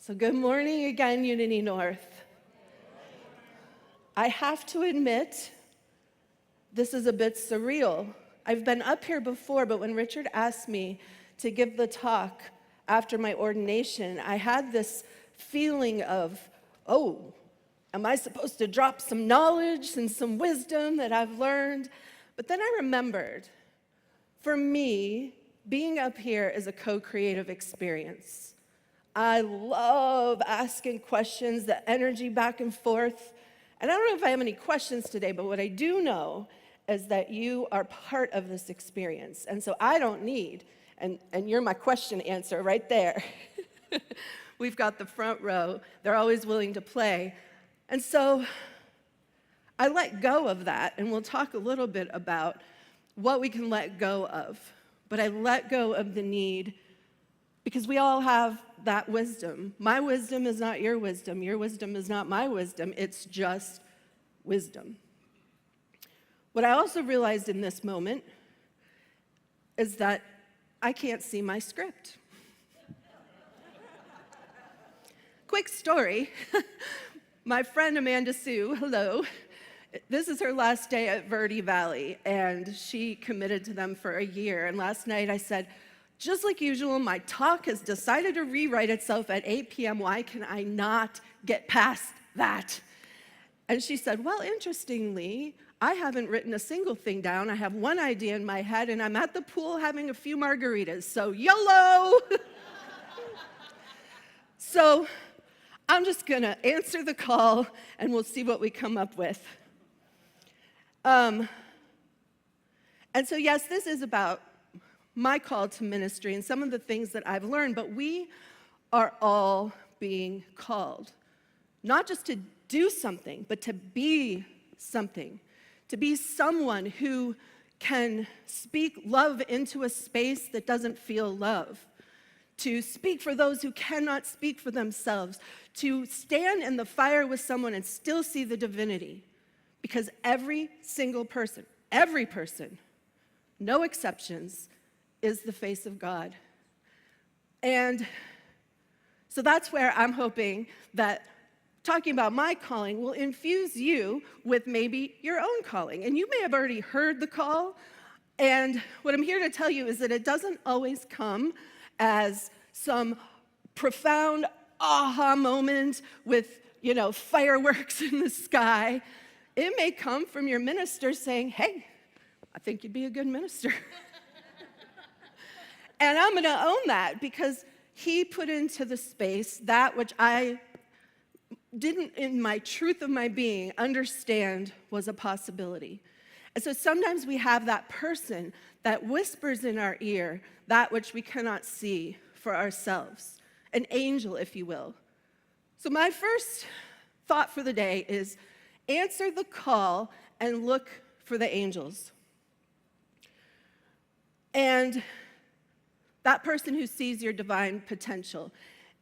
So good morning again, Unity North. I have to admit, this is a bit surreal. I've been up here before, but when Richard asked me to give the talk after my ordination, I had this feeling of, oh, am I supposed to drop some knowledge and some wisdom that I've learned? But then I remembered, for me, being up here is a co-creative experience. I love asking questions, the energy back and forth. And I don't know if I have any questions today, but what I do know is that you are part of this experience. And so I don't need, and you're my question answer right there. We've got the front row. They're always willing to play. And so I let go of that, and we'll talk a little bit about what we can let go of. But I let go of the need because we all have that wisdom. My wisdom is not your wisdom. Your wisdom is not my wisdom. It's just wisdom. What I also realized in this moment is that I can't see my script. Quick story. My friend Amanda Sue, hello. This is her last day at Verde Valley, and she committed to them for a year. And last night I said, just like usual, my talk has decided to rewrite itself at 8 p.m. Why can I not get past that? And she said, well, interestingly, I haven't written a single thing down. I have one idea in my head, and I'm at the pool having a few margaritas, so YOLO! So I'm just going to answer the call, and we'll see what we come up with. And so, yes, this is about my call to ministry and some of the things that I've learned, but we are all being called, not just to do something, but to be something, to be someone who can speak love into a space that doesn't feel love, to speak for those who cannot speak for themselves, to stand in the fire with someone and still see the divinity, because every single person, no exceptions, is the face of God. And so that's where I'm hoping that talking about my calling will infuse you with maybe your own calling. And you may have already heard the call, and what I'm here to tell you is that it doesn't always come as some profound aha moment with, fireworks in the sky. It may come from your minister saying, hey, I think you'd be a good minister. And I'm going to own that because he put into the space that which I didn't, in my truth of my being, understand was a possibility. And so sometimes we have that person that whispers in our ear that which we cannot see for ourselves, an angel, if you will. So my first thought for the day is answer the call and look for the angels. And that person who sees your divine potential.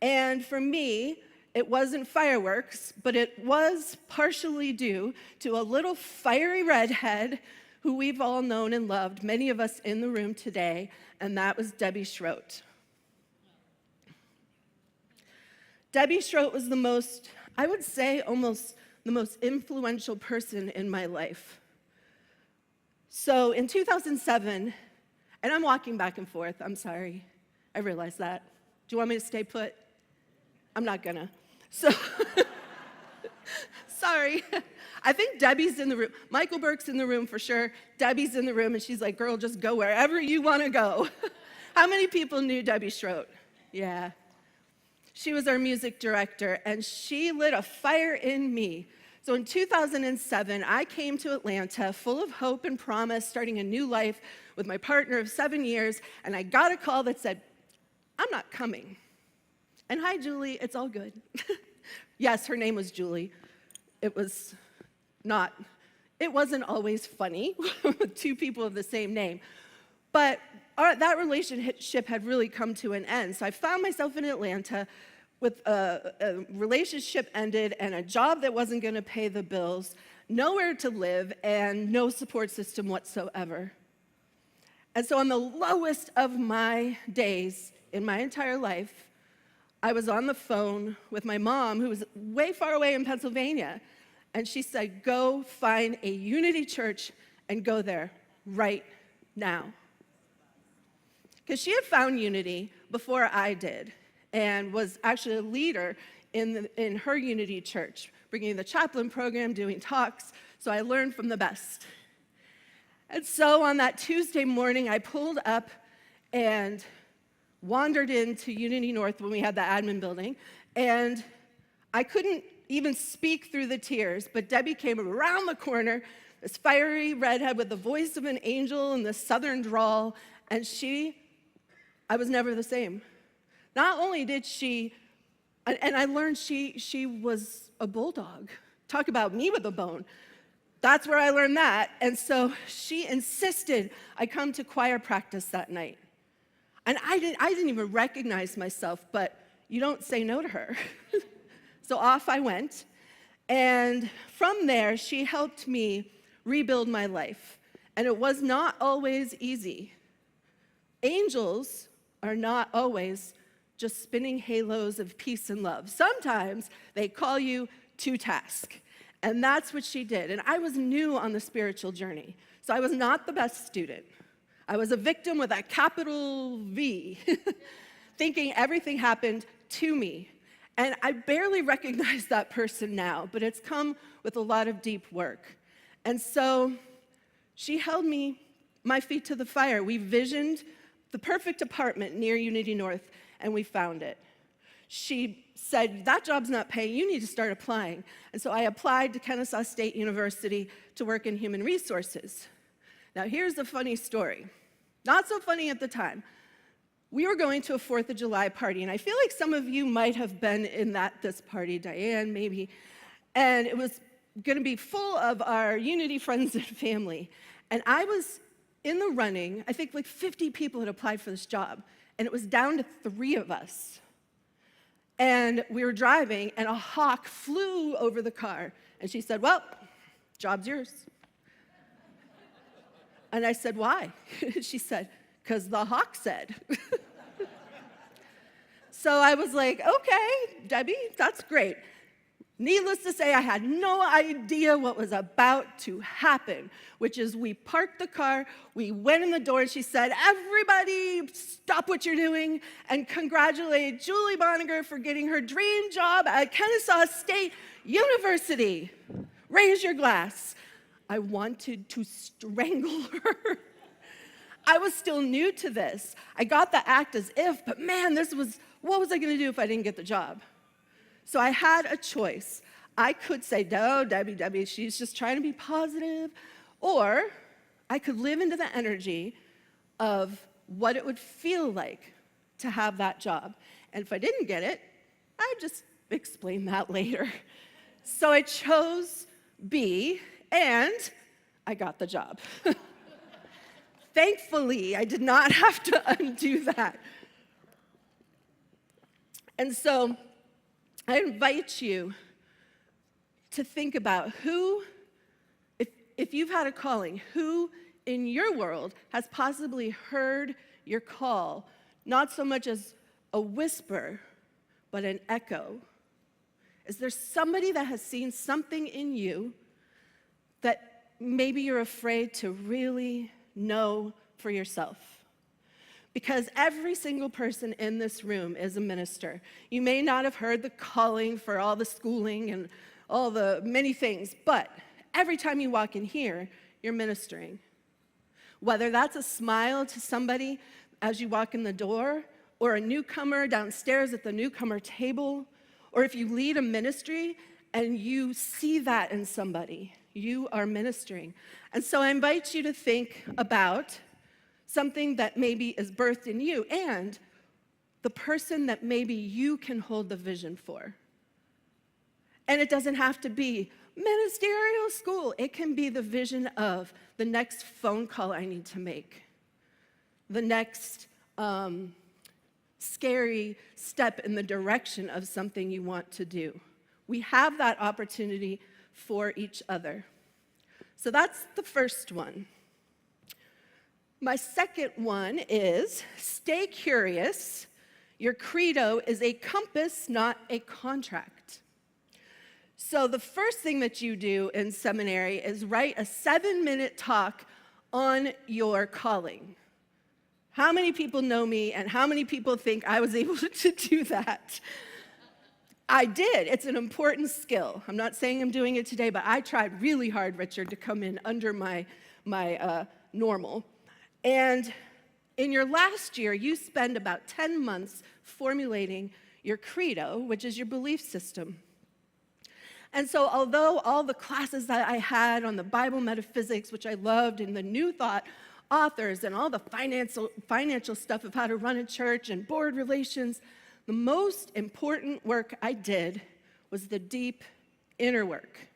And for me, it wasn't fireworks, but it was partially due to a little fiery redhead who we've all known and loved, many of us in the room today, and that was Debbie Schroet. Debbie Schroet was I would say, almost the most influential person in my life. So in 2007, and I'm walking back and forth, I'm sorry. I realize that. Do you want me to stay put? I'm not gonna. So, sorry. I think Debbie's in the room. Michael Burke's in the room for sure. Debbie's in the room, and she's like, girl, just go wherever you wanna go. How many people knew Debbie Schroet? Yeah. She was our music director, and she lit a fire in me. So in 2007, I came to Atlanta full of hope and promise, starting a new life with my partner of 7 years, and I got a call that said, I'm not coming. And hi, Julie, it's all good. Yes, her name was Julie. It wasn't always funny with two people of the same name. But that relationship had really come to an end. So I found myself in Atlanta with a relationship ended and a job that wasn't going to pay the bills, nowhere to live, and no support system whatsoever. And so on the lowest of my days in my entire life, I was on the phone with my mom, who was way far away in Pennsylvania, and she said, go find a Unity church and go there right now. Because she had found Unity before I did, and was actually a leader in her Unity church, bringing the chaplain program, doing talks, so I learned from the best. And so on that Tuesday morning, I pulled up and wandered into Unity North when we had the admin building, and I couldn't even speak through the tears, but Debbie came around the corner, this fiery redhead with the voice of an angel and the southern drawl, and I was never the same. Not only did she, and I learned she was a bulldog. Talk about me with a bone. That's where I learned that. And so she insisted I come to choir practice that night. And I didn't even recognize myself, but you don't say no to her. So off I went. And from there, she helped me rebuild my life. And it was not always easy. Angels are not always just spinning halos of peace and love. Sometimes they call you to task. And that's what she did. And I was new on the spiritual journey. So I was not the best student. I was a victim with a capital V, thinking everything happened to me. And I barely recognize that person now, but it's come with a lot of deep work. And so she held my feet to the fire. We visioned the perfect apartment near Unity North, and we found it. She said, that job's not paying, you need to start applying. And so I applied to Kennesaw State University to work in human resources. Now here's the funny story. Not so funny at the time. We were going to a 4th of July party, and I feel like some of you might have been in this party, Diane, maybe, and it was gonna be full of our Unity friends and family. And I was in the running. I think like 50 people had applied for this job, and it was down to 3 of us. And we were driving, and a hawk flew over the car, and she said, well, job's yours. And I said, why? She said, because the hawk said. So I was like, okay, Debbie, that's great. Needless to say, I had no idea what was about to happen, which is we parked the car, we went in the door, and she said, everybody stop what you're doing and congratulate Julie Boniger for getting her dream job at Kennesaw State University. Raise your glass. I wanted to strangle her. I was still new to this. I got the act as if, but man, what was I gonna do if I didn't get the job? So I had a choice. I could say, no, Debbie, she's just trying to be positive. Or I could live into the energy of what it would feel like to have that job. And if I didn't get it, I'd just explain that later. So I chose B, and I got the job. Thankfully, I did not have to undo that. And so I invite you to think about who, if you've had a calling, who in your world has possibly heard your call, not so much as a whisper, but an echo. Is there somebody that has seen something in you that maybe you're afraid to really know for yourself? Because every single person in this room is a minister. You may not have heard the calling for all the schooling and all the many things, but every time you walk in here, you're ministering. Whether that's a smile to somebody as you walk in the door, or a newcomer downstairs at the newcomer table, or if you lead a ministry and you see that in somebody, you are ministering. And so I invite you to think about something that maybe is birthed in you, and the person that maybe you can hold the vision for. And it doesn't have to be ministerial school. It can be the vision of the next phone call I need to make, the next scary step in the direction of something you want to do. We have that opportunity for each other. So that's the first one. My second one is stay curious. Your credo is a compass, not a contract. So the first thing that you do in seminary is write a 7-minute talk on your calling. How many people know me, and how many people think I was able to do that? I did. It's an important skill. I'm not saying I'm doing it today, but I tried really hard, Richard, to come in under my normal. And in your last year, you spend about 10 months formulating your credo, which is your belief system. And so although all the classes that I had on the Bible metaphysics, which I loved, and the New Thought authors, and all the financial stuff of how to run a church and board relations, the most important work I did was the deep inner work.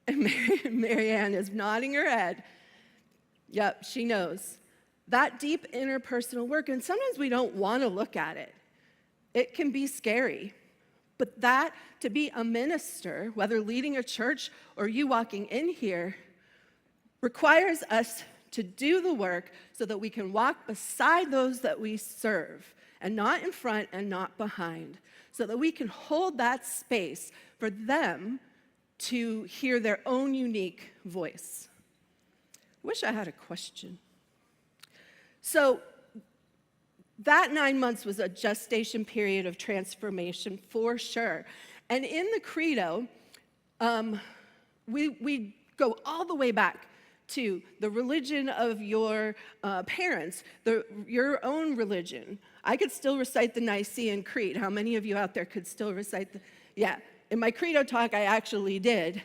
And Marianne is nodding her head. Yep, she knows. That deep interpersonal work, and sometimes we don't want to look at it. It can be scary. But that, to be a minister, whether leading a church or you walking in here, requires us to do the work so that we can walk beside those that we serve, and not in front and not behind, so that we can hold that space for them to hear their own unique voice. I wish I had a question. So that 9 months was a gestation period of transformation for sure. And in the Credo, we go all the way back to the religion of your parents, your own religion. I could still recite the Nicene Creed. How many of you out there could still recite yeah, in my Credo talk, I actually did.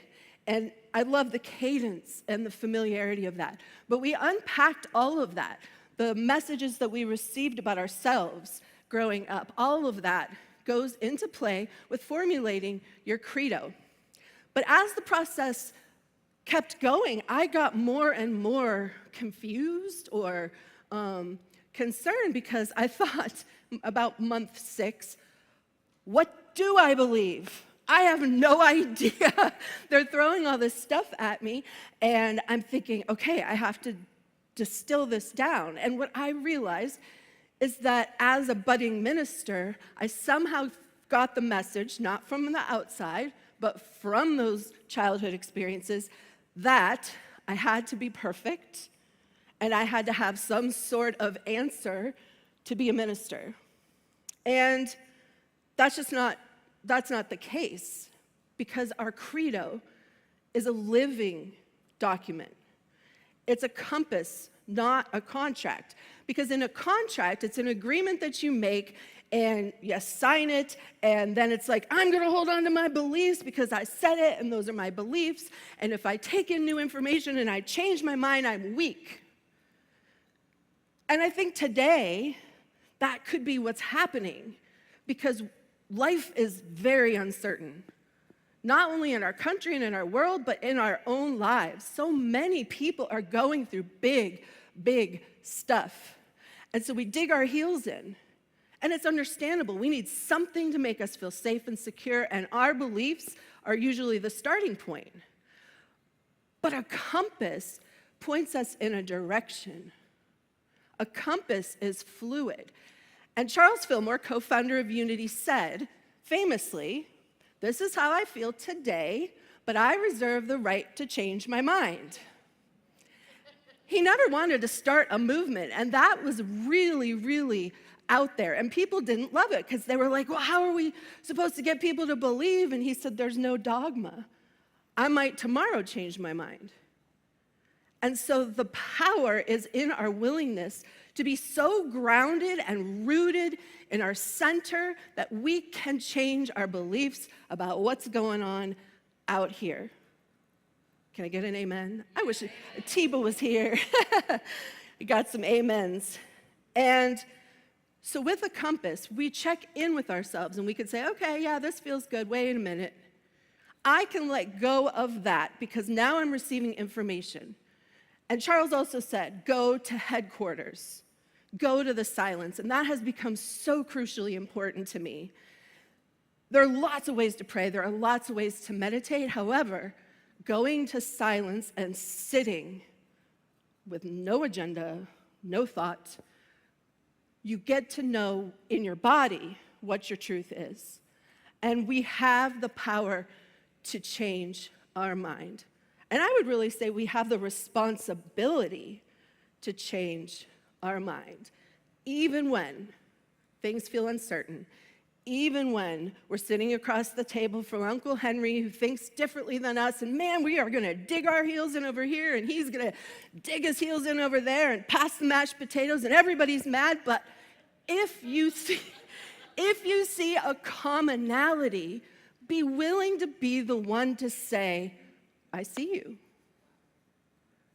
And I love the cadence and the familiarity of that. But we unpacked all of that. The messages that we received about ourselves growing up, all of that goes into play with formulating your credo. But as the process kept going, I got more and more confused or concerned, because I thought about month 6, what do I believe? I have no idea. They're throwing all this stuff at me, and I'm thinking, okay, I have to distill this down. And what I realized is that as a budding minister, I somehow got the message, not from the outside, but from those childhood experiences, that I had to be perfect, and I had to have some sort of answer to be a minister. And that's not the case, because our credo is a living document. It's a compass, not a contract. Because in a contract, it's an agreement that you make, and you sign it, and then it's like, I'm going to hold on to my beliefs because I said it, and those are my beliefs. And if I take in new information and I change my mind, I'm weak. And I think today, that could be what's happening, because life is very uncertain. Not only in our country and in our world, but in our own lives. So many people are going through big, big stuff. And so we dig our heels in. And it's understandable. We need something to make us feel safe and secure, and our beliefs are usually the starting point. But a compass points us in a direction. A compass is fluid. And Charles Fillmore, co-founder of Unity, said, famously, "This is how I feel today, but I reserve the right to change my mind." He never wanted to start a movement, and that was really, really out there. And people didn't love it, because they were like, well, how are we supposed to get people to believe? And he said, there's no dogma. I might tomorrow change my mind. And so the power is in our willingness to be so grounded and rooted in our center that we can change our beliefs about what's going on out here. Can I get an amen? I wish Tiba was here. We got some amens. And so with a compass, we check in with ourselves, and we could say, okay, yeah, this feels good. Wait a minute. I can let go of that, because now I'm receiving information. And Charles also said, go to headquarters. Go to the silence. And that has become so crucially important to me. There are lots of ways to pray. There are lots of ways to meditate. However, going to silence and sitting with no agenda, no thought, you get to know in your body what your truth is. And we have the power to change our mind. And I would really say we have the responsibility to change our mind, even when things feel uncertain, even when we're sitting across the table from Uncle Henry who thinks differently than us, and man, we are gonna dig our heels in over here, and he's gonna dig his heels in over there and pass the mashed potatoes, and everybody's mad. But if you see a commonality, be willing to be the one to say, I see you.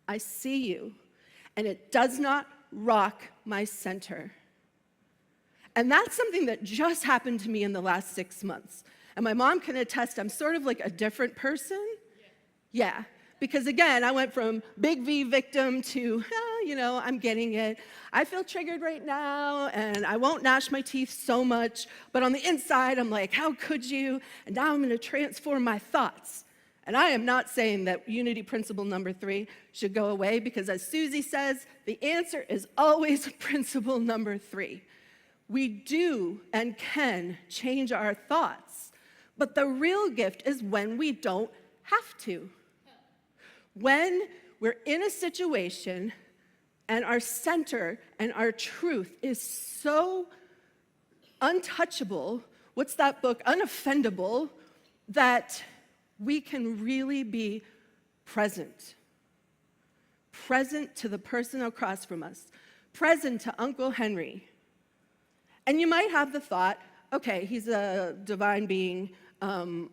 I see you. And it does not rock my center. And that's something that just happened to me in the last 6 months. And my mom can attest, I'm sort of like a different person. Yeah. Because again, I went from big V victim to, I'm getting it. I feel triggered right now, and I won't gnash my teeth so much. But on the inside, I'm like, how could you? And now I'm going to transform my thoughts. And I am not saying that unity principle number 3 should go away, because as Susie says, the answer is always principle number 3. We do and can change our thoughts, but the real gift is when we don't have to. When we're in a situation and our center and our truth is so untouchable, what's that book, unoffendable, that we can really be present. Present to the person across from us, present to Uncle Henry. And you might have the thought, okay, he's a divine being, and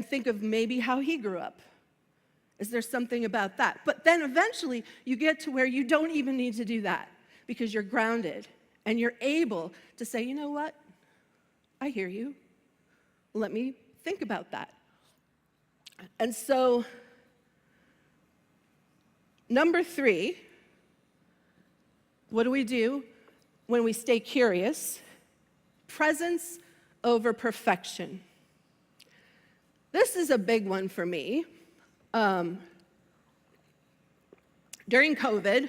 think of maybe how he grew up. Is there something about that? But then eventually you get to where you don't even need to do that, because you're grounded and you're able to say, you know what? I hear you. Let me think about that. And so, number 3, what do we do when we stay curious? Presence over perfection. This is a big one for me. During COVID,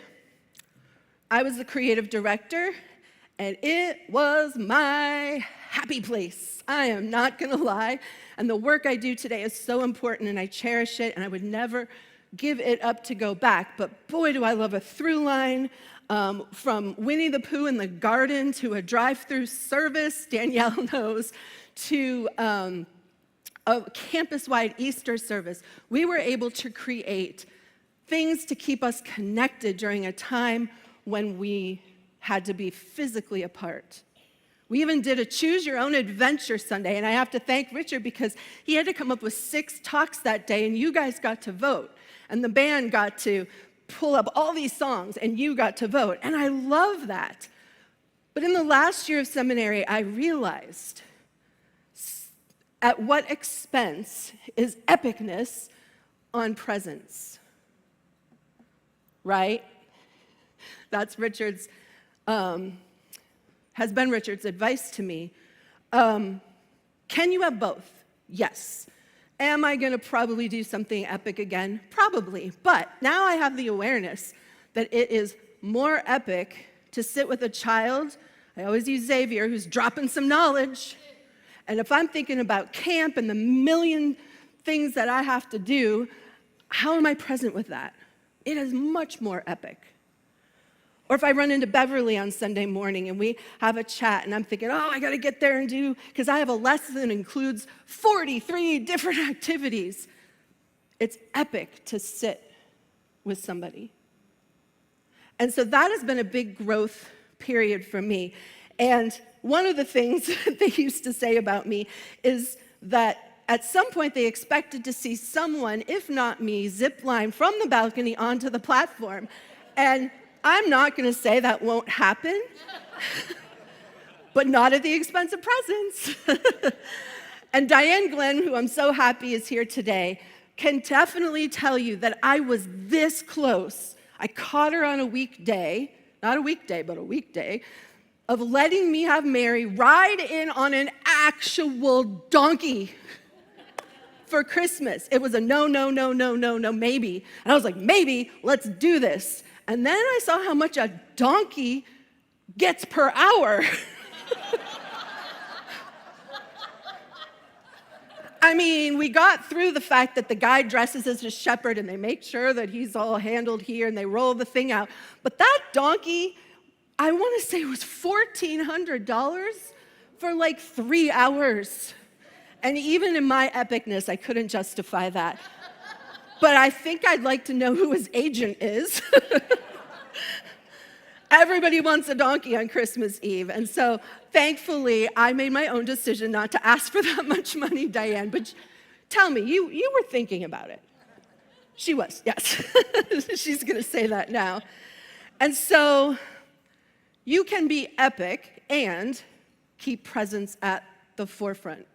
I was the creative director, and it was my happy place. I am not gonna lie. And the work I do today is so important, and I cherish it, and I would never give it up to go back. But boy, do I love a through line. From Winnie the Pooh in the garden to a drive-through service, Danielle knows, to a campus-wide Easter service. We were able to create things to keep us connected during a time when we had to be physically apart. We even did a Choose Your Own Adventure Sunday, and I have to thank Richard because he had to come up with 6 talks that day, and you guys got to vote. And the band got to pull up all these songs, and you got to vote. And I love that. But in the last year of seminary, I realized at what expense is epicness on presence, right? That's Richard's, has been Richard's advice to me. Can you have both? Yes. Am I going to probably do something epic again? Probably. But now I have the awareness that it is more epic to sit with a child. I always use Xavier, who's dropping some knowledge. And if I'm thinking about camp and the million things that I have to do, how am I present with that? It is much more epic. Or if I run into Beverly on Sunday morning and we have a chat and I'm thinking, oh, I got to get there and do, because I have a lesson that includes 43 different activities. It's epic to sit with somebody. And so that has been a big growth period for me. And one of the things that they used to say about me is that at some point they expected to see someone, if not me, zip line from the balcony onto the platform. And I'm not going to say that won't happen, but not at the expense of presence. And Diane Glenn, who I'm so happy is here today, can definitely tell you that I was this close. I caught her on a weekday, not a weekday, but a weekday, of letting me have Mary ride in on an actual donkey for Christmas. It was a no, maybe. And I was like, maybe, let's do this. And then I saw how much a donkey gets per hour. I mean, we got through the fact that the guy dresses as a shepherd and they make sure that he's all handled here and they roll the thing out. But that donkey, I want to say it was $1,400 for like 3 hours. And even in my epicness, I couldn't justify that. But I think I'd like to know who his agent is. Everybody wants a donkey on Christmas Eve. And so thankfully, I made my own decision not to ask for that much money, Diane. But tell me, you were thinking about it. She was, yes. She's going to say that now. And so you can be epic and keep presence at the forefront.